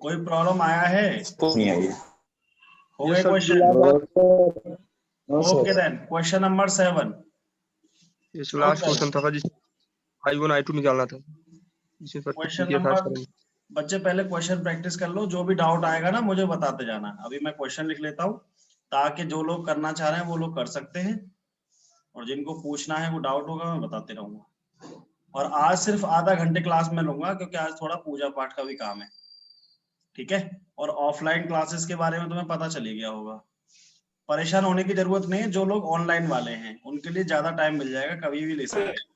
कोई प्रॉब्लम आया है? नहीं आई। हो गए question? No okay sir. Then, question number 7 is last question था जिस I1 I2 निकालना था, जिसमें सर क्वेश्चन किया था नंबर, सर। बच्चे पहले क्वेश्चन प्रैक्टिस कर लो, जो भी डाउट आएगा ना मुझे बताते जाना। अभी मैं क्वेश्चन लिख लेता हूँ ताकि जो लोग करना चाह रहे हैं वो लोग कर सकते हैं, और जिनको पूछना है वो डाउट होगा मैं बताते रहूंगा। और आज सिर्फ आधा घंटे क्लास में लूंगा क्योंकि आज थोड़ा पूजा पाठ का भी काम है, ठीक है? और ऑफलाइन क्लासेस के बारे में तुम्हें पता चली गया होगा। परेशान होने की जरूरत नहीं है, जो लोग ऑनलाइन वाले हैं उनके लिए ज्यादा टाइम मिल जाएगा, कभी भी ले सकते हैं।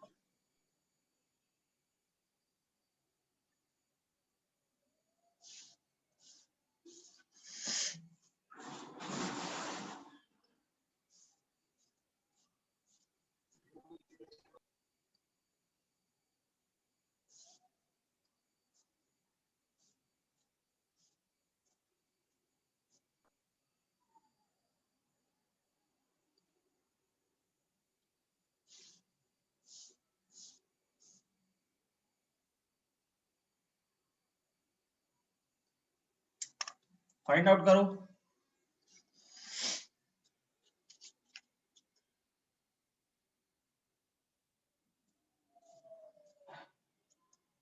फाइंड आउट करो।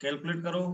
कैलकुलेट करो।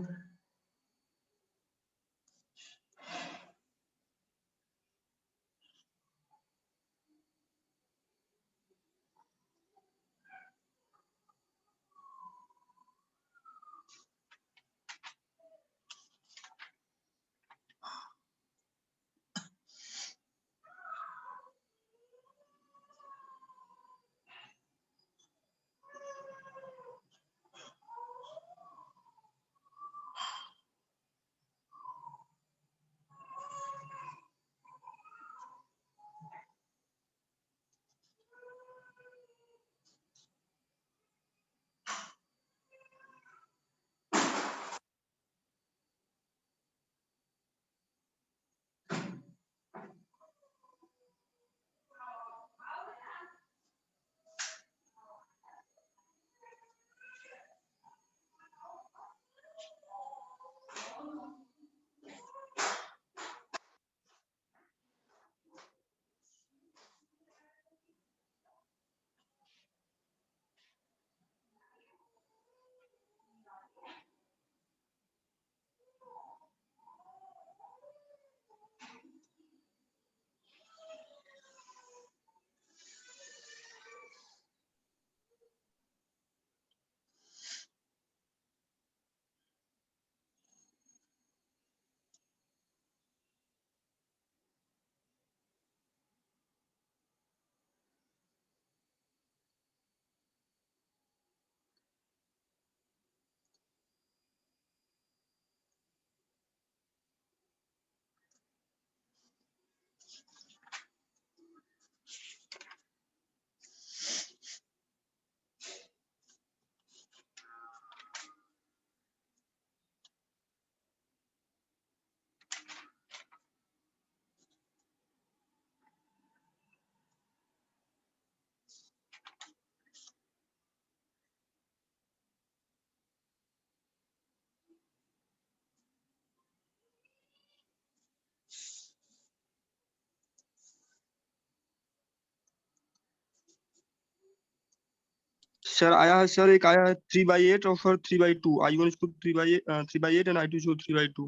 सर आया है सर, एक आया है 3/8 और फिर 3/2। I1 इसको 3/8 एंड I2 इसको 3/2।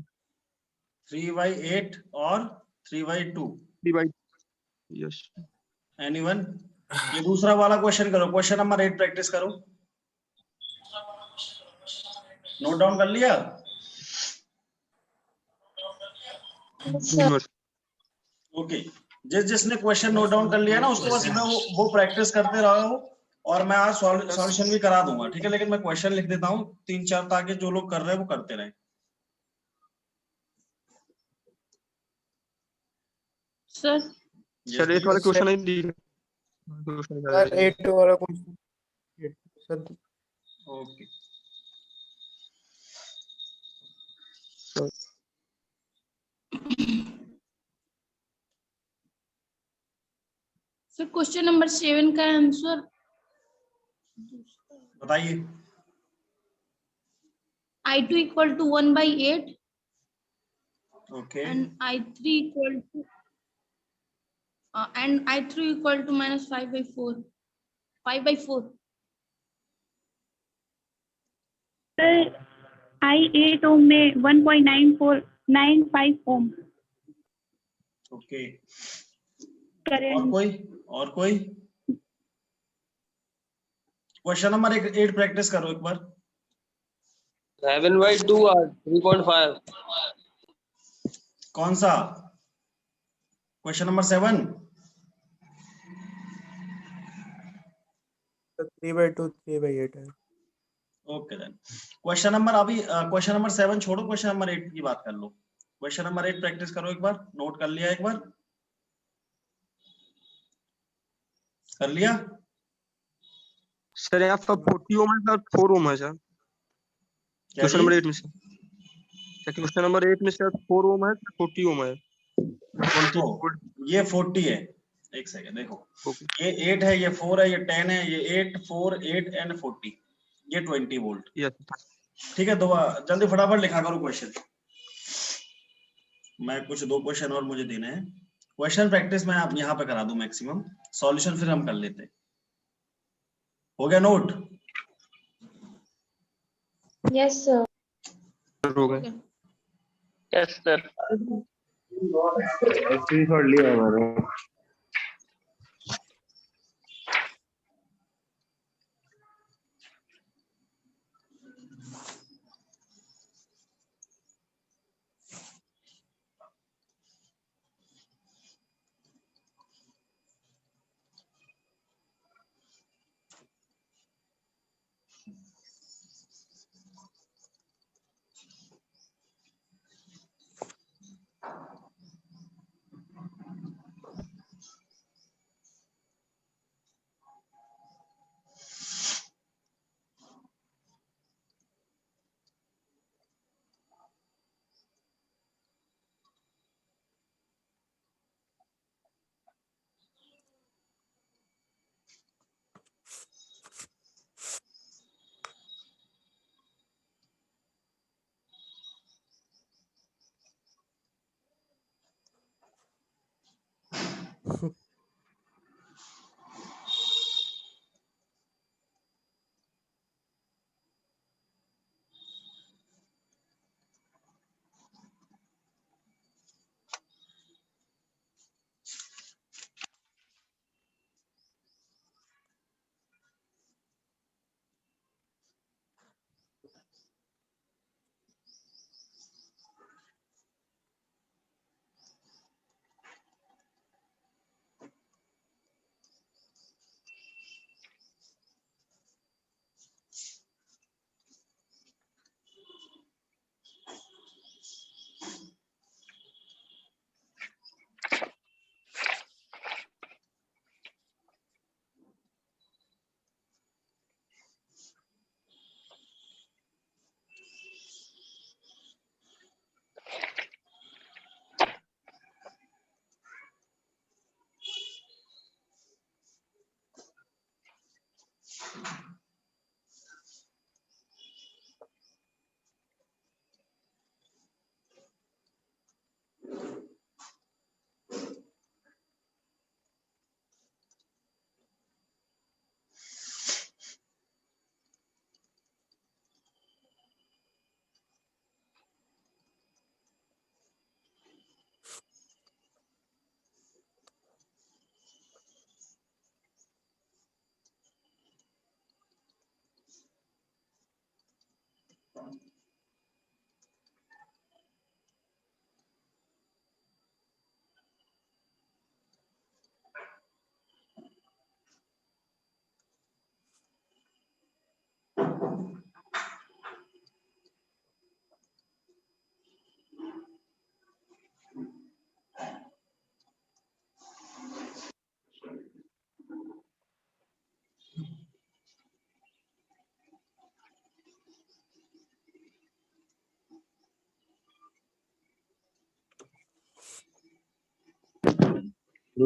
3/8 और 3/2। 3/, यस। एनीवन? ये दूसरा वाला क्वेश्चन करो, क्वेश्चन नंबर 8 प्रैक्टिस करो। नोट डाउन कर लिया? ओके, जिसने क्वेश्चन नोट डाउन कर लिया ना उसको बस मैं वो प्रैक्टिस करते रहा हूँ, और मैं आज सॉल्यूशन भी करा दूंगा, ठीक है? लेकिन मैं क्वेश्चन लिख देता हूँ 3-4 ताकि जो लोग कर रहे हैं वो करते रहे। सर सर 8 वाला क्वेश्चन नहीं दी सर 8 वाला question sir. Okay, sir question number 7 का आंसर बताइए। I2 = 1/8 Okay. and I3 equal to and I3 equal to minus 5 by 4. 5 by 4. Sir I8 ओम में 1.9495 ओम Okay. और करेंट। कोई क्वेश्चन नंबर 8 प्रैक्टिस करो एक बार। 7/2 or 3.5. कौन सा क्वेश्चन नंबर 7? 3/2 3/8 है। ओके देन क्वेश्चन नंबर 7 छोड़ो, क्वेश्चन नंबर 8 की बात कर लो। क्वेश्चन नंबर 8 प्रैक्टिस करो एक बार। नोट कर लिया एक बार? कर लिया? सर यहाँ पर 40 ओम है सर, 4 ओम है सर क्या क्वेश्चन जी? नंबर 8 में से। क्वेश्चन नंबर 8 में सर 4 ओम है, 40 ओम है। 20 वोल्ट। ये 40 है। एक सेकंड देखो, ओके ये 8 है, ये 4 है, ये 10 है, ये 8 4 8 एंड 40, ये 20 वोल्ट। यस ठीक है, दो जल्दी फटाफट लिखा करो क्वेश्चन। मैं कुछ 2 क्वेश्चन और मुझे देने हैं। क्वेश्चन प्रैक्टिस मैं आप यहाँ पे करा दूं मैक्सिमम, सॉल्यूशन फिर हम कर लेते हैं। हो गया नोट? Yes sir. हो गए। Yes, sir. स्क्रीनशॉट लिया मैंने।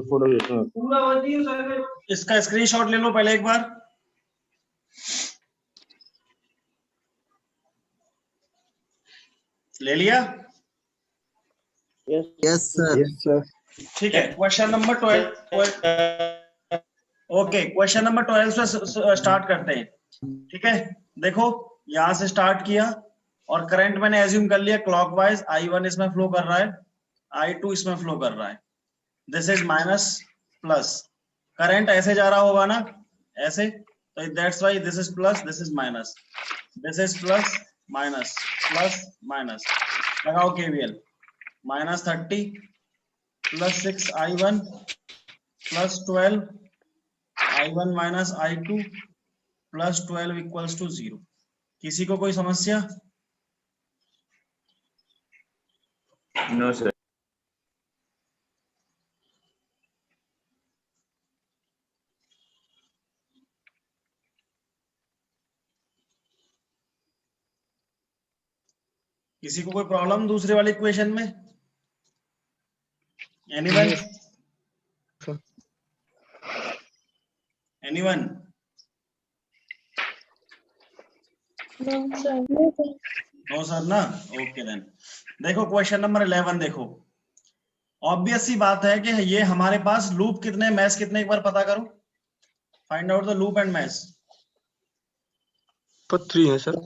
फोटो भेजना। इसका स्क्रीनशॉट ले लो पहले एक बार। ले लिया? Yes, sir. ठीक है, question number 12। Okay, question number 12 से स्टार्ट करते हैं। ठीक है, देखो यहां से स्टार्ट किया और करंट मैंने एज्यूम कर लिया क्लॉकवाइज, I1 इसमें फ्लो कर रहा है, I2 इसमें फ्लो कर रहा है। This is minus plus, current ऐसे जा रहा होगा ना, ऐसे, तो that's why this is plus, this is minus, this is plus minus plus minus. लगाओ KVL, -30 plus 6 I1 plus 12 I1 minus I2 plus 12 equals to 0। किसी को कोई समस्या? No, sir. किसी को कोई प्रॉब्लम दूसरे वाले इक्वेशन में? Anyone? Anyone? No, sir. No sir ना, ओके देन। देखो क्वेश्चन नंबर 11 देखो, ऑब्वियस सी बात है कि ये हमारे पास लूप कितने, मैश कितने, एक बार पता करो, find out the loop and mash. 3 है सर।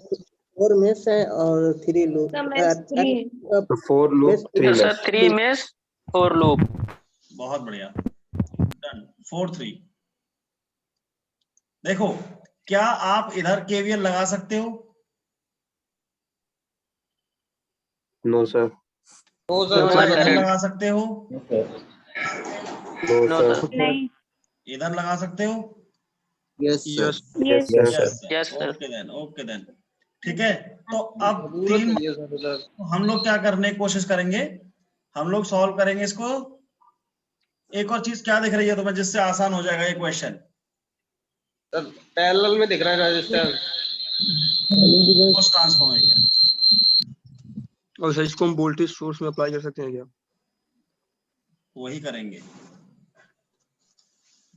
4 miss है और 3 loop. The mass 3. 4 loop, 3 Yes, sir. miss. 3 miss, 4 loop. बहुत बढ़िया, डन। 4 3। देखो क्या आप इधर केवीएल लगा सकते हो? No, sir. No, क्या इधर sir. लगा सकते हो? No, No, sir. sir. नहीं. इधर लगा सकते हो? Yes, sir. Yes. Yes. Yes, sir. Yes, sir. Okay then, okay then. ठीक है, तो अब 3 हम लोग क्या करने की कोशिश करेंगे, हम लोग सॉल्व करेंगे इसको। एक और चीज क्या दिख रही है तुम्हें जिससे आसान हो जाएगा ये क्वेश्चन? पैरेलल में दिख रहा है रजिस्टर। Source transformation. और सर इसको हम वोल्टेज सोर्स में अप्लाई कर सकते हैं क्या? वही करेंगे।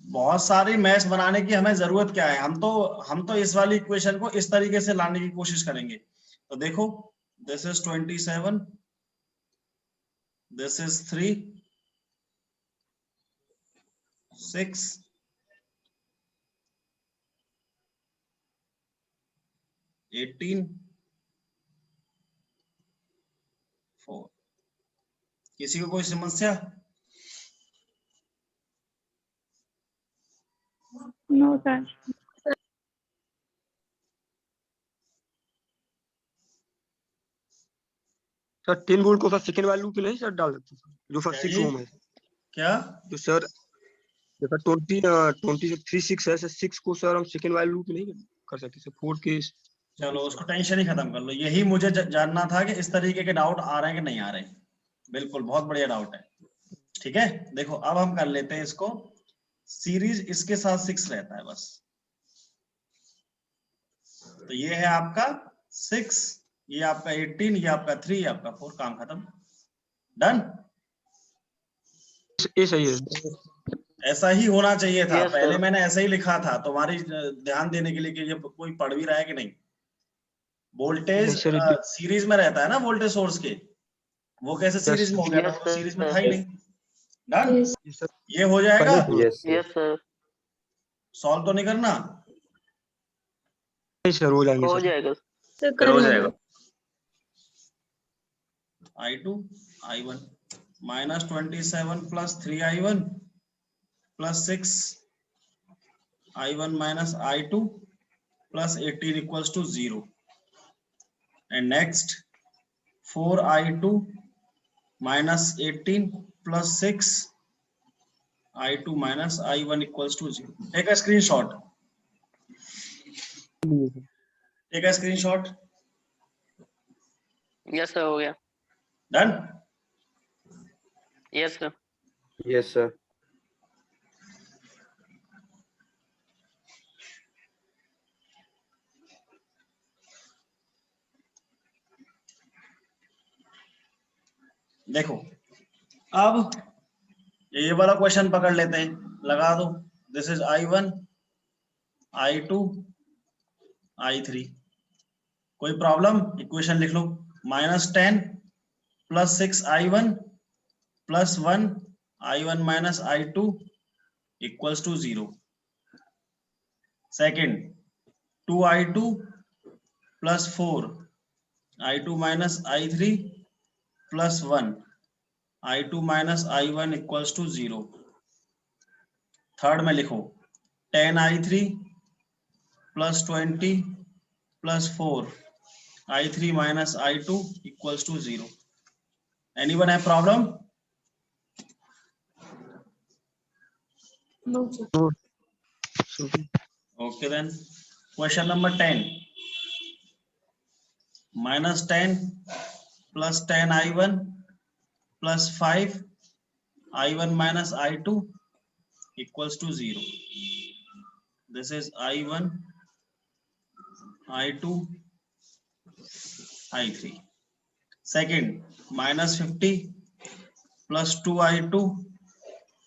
बहुत सारी मैश बनाने की हमें जरूरत क्या है, हम तो इस वाली इक्वेशन को इस तरीके से लाने की कोशिश करेंगे। तो देखो, दिस इज 27, दिस इज 3 6 18 4। किसी को कोई समस्या? No, sir. सर 10 वोल्ट को सर सेकंड वाले लूप में नहीं सर डाल सकते सर, जो सर 6 क्या ओम है। क्या? तो सर जैसा 23 6 है सर, 6 को सर हम सेकंड वाले लूप में नहीं कर सकते सर, 4 के। चलो उसको टेंशन ही खत्म कर लो, यही मुझे जानना था कि इस तरीके के डाउट आ रहे हैं कि नहीं आ रहे। बिल्कुल, बहुत बढ़िया डाउट है। ठीक है, देखो अब हम कर लेते हैं इसको सीरीज, इसके साथ 6 रहता है बस। तो ये है आपका 6, ये आपका 18, ये आपका 3, ये आपका 4, काम खत्म, डन। ये सही है। ऐसा ही होना चाहिए था। Yes, पहले sir. मैंने ऐसा ही लिखा था, तुम्हारी ध्यान देने के लिए कि ये कोई पढ़ भी रहा है कि नहीं। वोल्टेज नहीं सर, ये- सीरीज में रहता है ना, वोल्टेज सोर्स के, वो कैसे सीरीज में हो गया था? Yes, वो सीरीज में था ही sir. नहीं। Done, Yes. ये सर ये हो जाएगा। पहले Yes, sir. Yes, sir. Solve तो नहीं करना? नहीं सर, हो जाएंगे हो सर। जाएगा। Sir, कर लेंगे. I2 I1 -27 plus 3I1 plus 6 I1 minus I2 plus 18 equals to 0। And next 4I2 minus 18 plus 6 I2 minus I1 equals to 0। Take a screenshot, take a screenshot. Yes, sir. हो गया। Done. Yes, sir. Yes, sir. देखो अब ये वाला question पकड़ लेते हैं, लगा दो। This is I1 I2 I3। कोई प्रॉब्लम? इक्वेशन लिख लो, -10 plus 6 I1 plus 1 I1 minus I2 equals to 0. Second, 2I2 plus 4 I2 minus I3 plus 1 I2 minus I1 equals to 0. Third में लिखो 10I3 plus 20 plus 4 I3 minus I2 equals to 0. Anyone have problem? No, sir. Okay then. Question number 10. Minus 10 plus 10 I1 plus 5 I1 minus I2 equals to 0. This is I1, I2, I3. Second, minus 50 plus 2 I2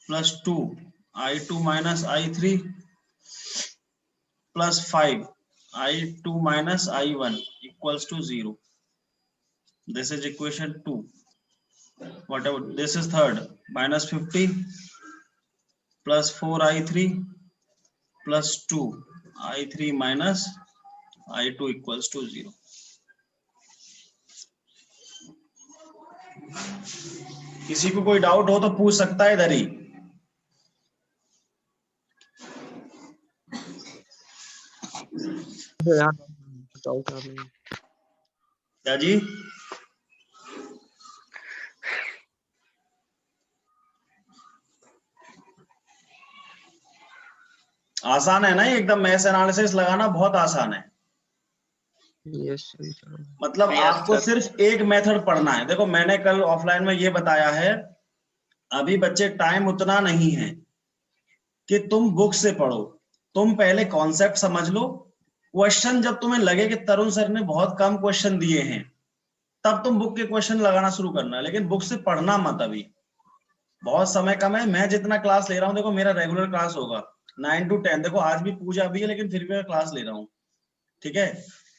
plus 2 I2 minus I3 plus 5 I2 minus I1 equals to 0. This is equation 2. Whatever, this is third, minus 50 plus 4 I3 plus 2 I3 minus I2 equals to 0. किसी को कोई doubt हो तो पूछ सकता है इधर ही. क्या जी? आसान है ना ये, एकदम मैथ्स एनालिसिस लगाना बहुत आसान है. यस मतलब Yes, आपको sir. सिर्फ एक मेथड पढ़ना है. देखो मैंने कल ऑफलाइन में ये बताया है, अभी बच्चे टाइम उतना नहीं है कि तुम बुक से पढ़ो. तुम पहले कॉन्सेप्ट समझ लो. क्वेश्चन जब तुम्हें लगे कि तरुण सर ने बहुत कम क्वेश्चन दिए हैं, तब तुम बुक के क्वेश्चन लगाना शुरू करना है. लेकिन बुक से पढ़ना मत, अभी बहुत समय कम है. मैं जितना क्लास ले रहा हूँ, देखो मेरा रेगुलर क्लास होगा 9 to 10. देखो आज भी पूजा भी है, लेकिन फिर भी मैं क्लास ले रहा हूँ. ठीक है,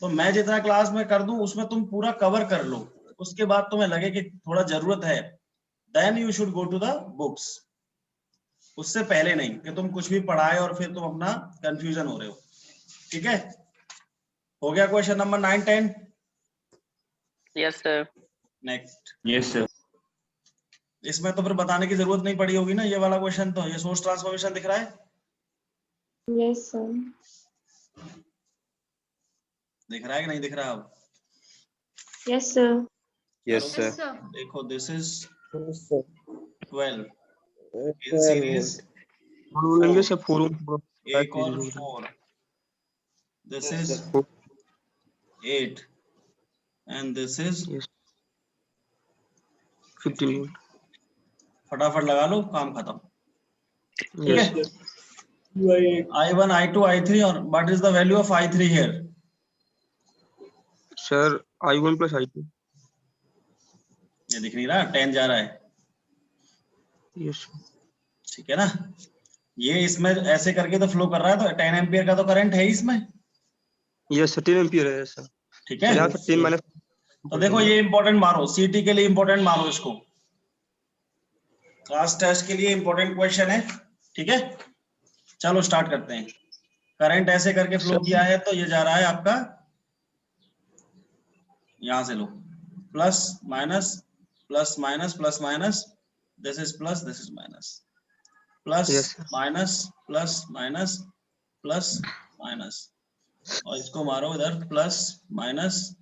तो मैं जितना क्लास में कर दूं उसमें तुम पूरा कवर कर लो. उसके बाद तुम्हें लगे कि थोड़ा जरूरत है, then you should go to the books. उससे पहले नहीं कि तुम कुछ भी पढ़ाए और फिर तुम अपना कंफ्यूजन हो रहे हो. ठीक है, हो गया question number 9, 10. Yes, sir. Next. Yes, sir. इसमें तो फिर बताने की जरूरत नहीं पड़ी होगी ना. ये वाला क्वेश्चन तो ये सोर्स ट्रांसफॉर्मेशन दिख रहा है, Yes, sir. दिख रहा है कि नहीं दिख रहा? अब Yes, sir. Yes, sir. Yes, sir. देखो, दिस इज 12 इन सीरीज, बोलेंगे सब 4 एक और 4. This is 8 and this is 15. फटाफट लगा लो, काम खत्म. यस I1, I2, I3 और what is the value of I3 here? Sir I1 plus I2. ये दिख नहीं रहा, 10 जा रहा है. यस ठीक है ना, ये इसमें ऐसे करके तो फ्लो कर रहा है, तो 10 एम्पियर का तो करंट है इसमें. यस 10 एम्पियर है सर. ठीक है, यहाँ पर 10 माइनस. तो देखो ये इंपॉर्टेंट मारो, सीटी के लिए इंपॉर्टेंट मारो इसको, क्लास टेस्ट के लिए इंपॉर्टेंट क्वेश्चन है. ठीक है, चलो स्टार्ट करते हैं. करंट ऐसे करके फ्लो किया है, तो ये जा रहा है आपका, यहां से लो, plus minus plus minus plus minus, this is plus this is minus, plus Yes, sir. Minus plus minus plus minus, और इसको मारो इधर, प्लस माइनस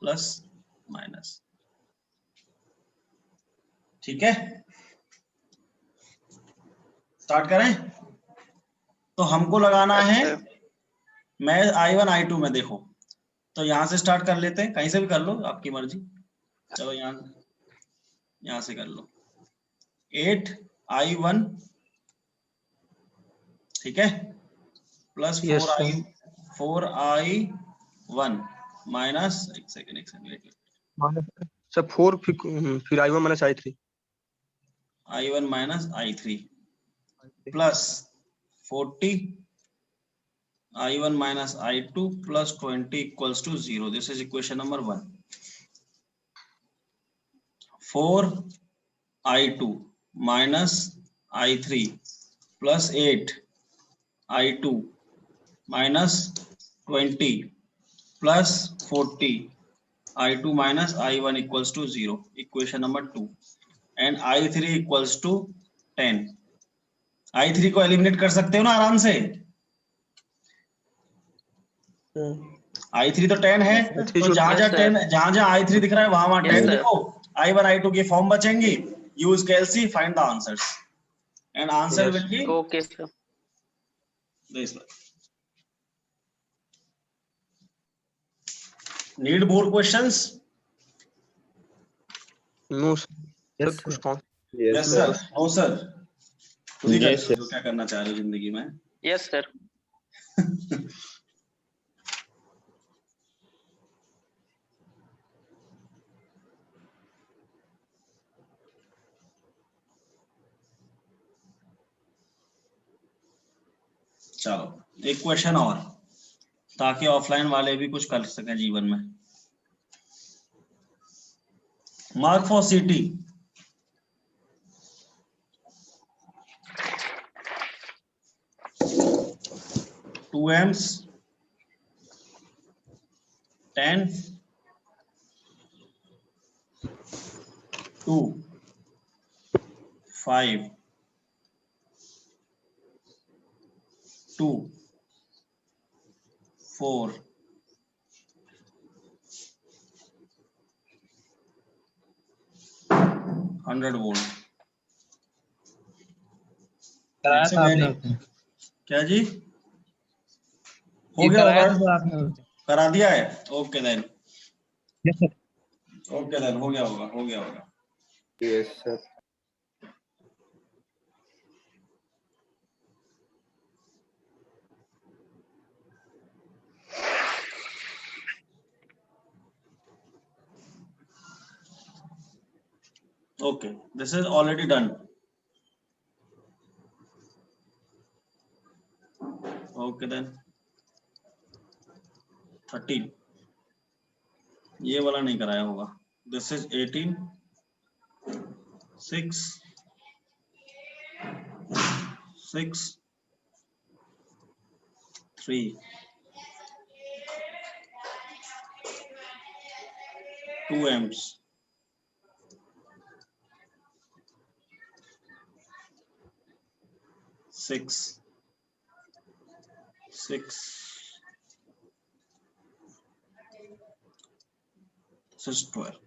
प्लस माइनस. ठीक है, स्टार्ट करें. तो हमको लगाना है, मैं I1 I2 में, देखो तो यहां से स्टार्ट कर लेते हैं, कहीं से भी कर लो, आपकी मर्जी. चलो यहां से कर लो. 8 I1, ठीक है, plus Yes, sir. 4I1 minus, एक सेकेंड, सर 4 फिर I1 minus I3. I1 minus I3 plus 40 I1 minus I2 plus 20 equals to 0. This is equation number 1. 4 I2 minus I3 plus 8 I2 minus 20 plus 40 I2 minus I1 equals to 0. Equation number 2. And I3 equals to 10. I3 को eliminate कर सकते हो ना आराम से. I3 तो 10 है, तो जहां Yes, sir. जहां I3 दिख रहा है वहां Yes, 10 sir. लिखो. I1 I2 की फॉर्म बचेंगी. Use calci, find the answers, and answer Yes. Will be Okay, sir. This. Need more questions? No, sir. Yes, कुछ sir. कौन? Yes, yes sir. Sir. No sir. खुद ही Yes, कर लो क्या करना चाह रहे हो जिंदगी में. Yes, sir. चलो एक क्वेश्चन और, ताकि ऑफलाइन वाले भी कुछ कर सकें जीवन में. Mark for city. 2 amps, 10, 2, 5, 2, 4, 100 volt. कराया था आपने उसे। क्या जी? हो ये गया कराया होगा. था सर आपने उसे। करा दिया है. Okay then. Yes sir. Okay then, हो गया होगा, हो गया होगा. Yes, sir. Okay, this is already done. Okay then. 13. ये वाला नहीं कराया होगा. This is 18, 6, 6, 3, 2 amps, 6, 6, this is 12.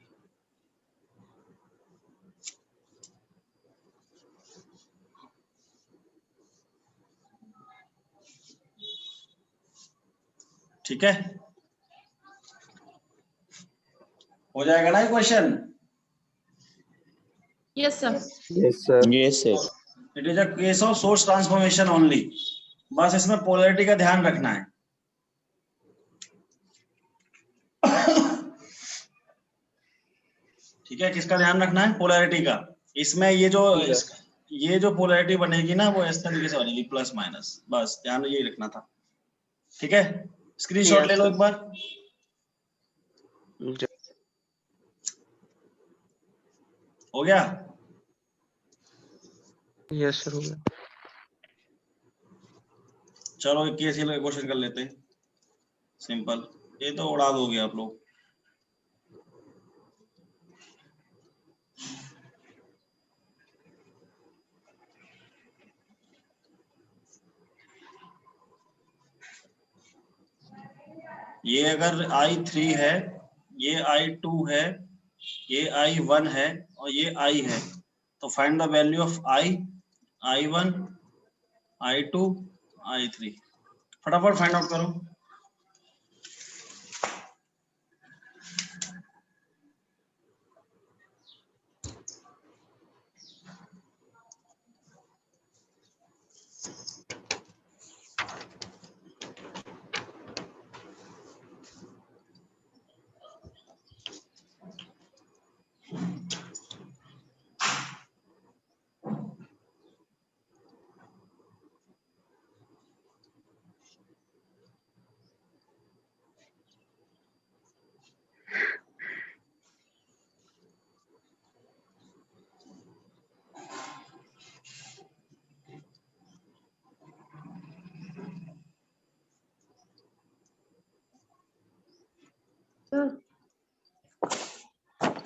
ठीक है, हो जाएगा ना ये question. Yes, sir. Yes, sir. Yes, sir. It is a case of source transformation only. बस इसमें पोलैरिटी का ध्यान रखना है. ठीक है, किसका ध्यान रखना है? पोलैरिटी का. इसमें ये जो पोलैरिटी बनेगी ना, वो इस तरीके से बनेगी, प्लस माइनस. बस ध्यान यही रखना था. ठीक है, स्क्रीनशॉट Yes, ले लो sir. एक बार. हो गया. Yes, sir. हो गया. चलो एक केसीएल का क्वेश्चन कर लेते हैं. सिंपल. ये तो उड़ा दोगे आप लोग. ये अगर I3 है, ये I2 है, ये I1 है और ये I है, तो find the value of I, I1, I2, I3. फटाफट फाइंड आउट करो.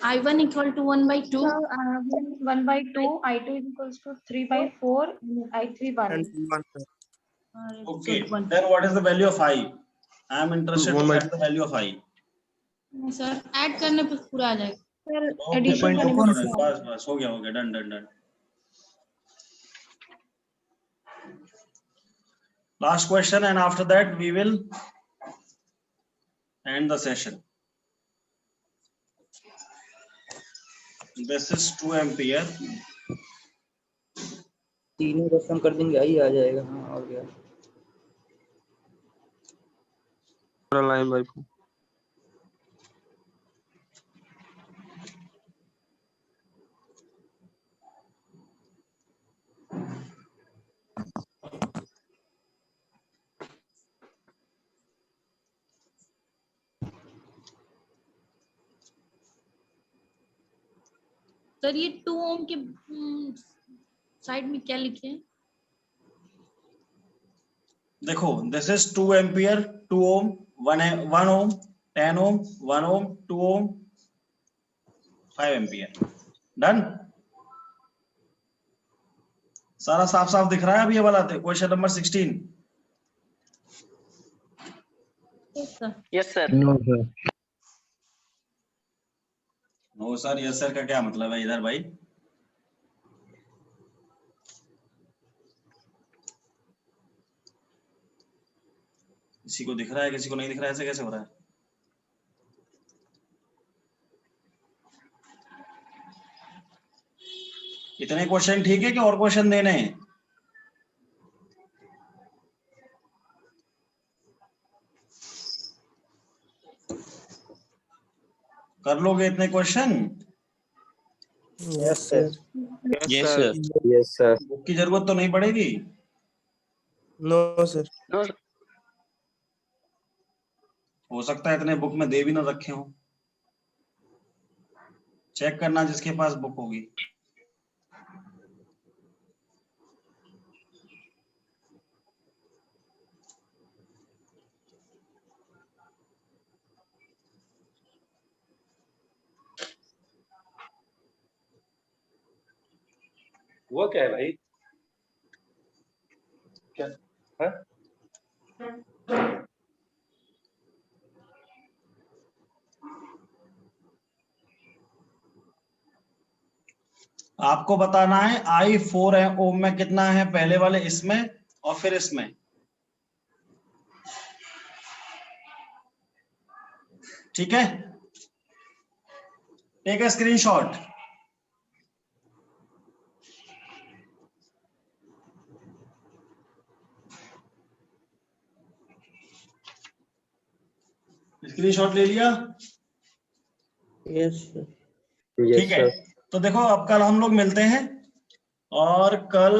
I1 equal to 1/2. So, 1/2, I2 is equals to 3/4, I3 1. Okay, then what is the value of I? I am interested to get the value of I. Sir add करने पे पूरा आ जाएगा. Sir, Okay, addition no करने में problem. पूरा बस हो गया done. Last question, and after that we will end the session. This is 2 ampere. तीनों क्वेश्चन कर देंगे, आई आ जाएगा। हाँ, और क्या। Line by 4। सर ये 2 ओम के साइड में क्या लिखे हैं? देखो, this is 2 ampere, 2 ohm, 1 ohm, 10 ohm, 1 ohm, 2 ohm, 5 ampere. Done? सारा साफ साफ दिख रहा है अभी ये वाला? Question number 16. Yes, sir. Yes, sir. No, sir. No sir, yes sir का क्या मतलब है इधर भाई? किसी को दिख रहा है, किसी को नहीं दिख रहा है, ऐसे कैसे हो रहा है? इतने क्वेश्चन ठीक है कि और क्वेश्चन देने हैं? कर लोगे इतने question? Yes sir. Yes sir. Yes sir. Book की जरूरत तो नहीं पड़ेगी? No sir. No, हो सकता है इतने बुक में दे भी ना रखे हो। चेक करना जिसके पास बुक होगी। वो क्या है भाई? क्या है? आपको बताना है आई 4 ओम में कितना है, पहले वाले इसमें और फिर इसमें। ठीक है, टेक अ स्क्रीनशॉट। स्क्रीनशॉट ले लिया? यस ठीक है, तो देखो अब कल हम लोग मिलते हैं, और कल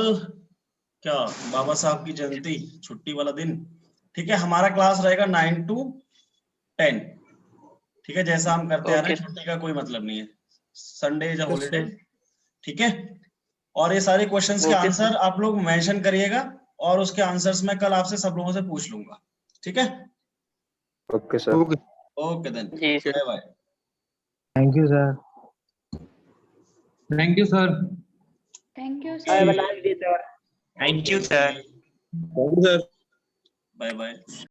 क्या बाबा साहब की जयंती, छुट्टी वाला दिन। ठीक है, हमारा क्लास रहेगा 9 to 10। ठीक है, जैसा हम करते आ रहे हैं, छुट्टी का कोई मतलब नहीं है, संडे इज अ हॉलीडे। ठीक है, और ये सारे क्वेश्चंस के आंसर आप लोग मेंशन करिएगा, और उसके आंसर्स मैं कल आपसे सब लोगों से पूछ लूंगा। ठीक है, ओके सर। ओके देन, जी sir. Bye bye. Thank you, sir. Thank you, sir. Thank you, Have sir. a nice day, sir. Thank you, sir. Bye bye.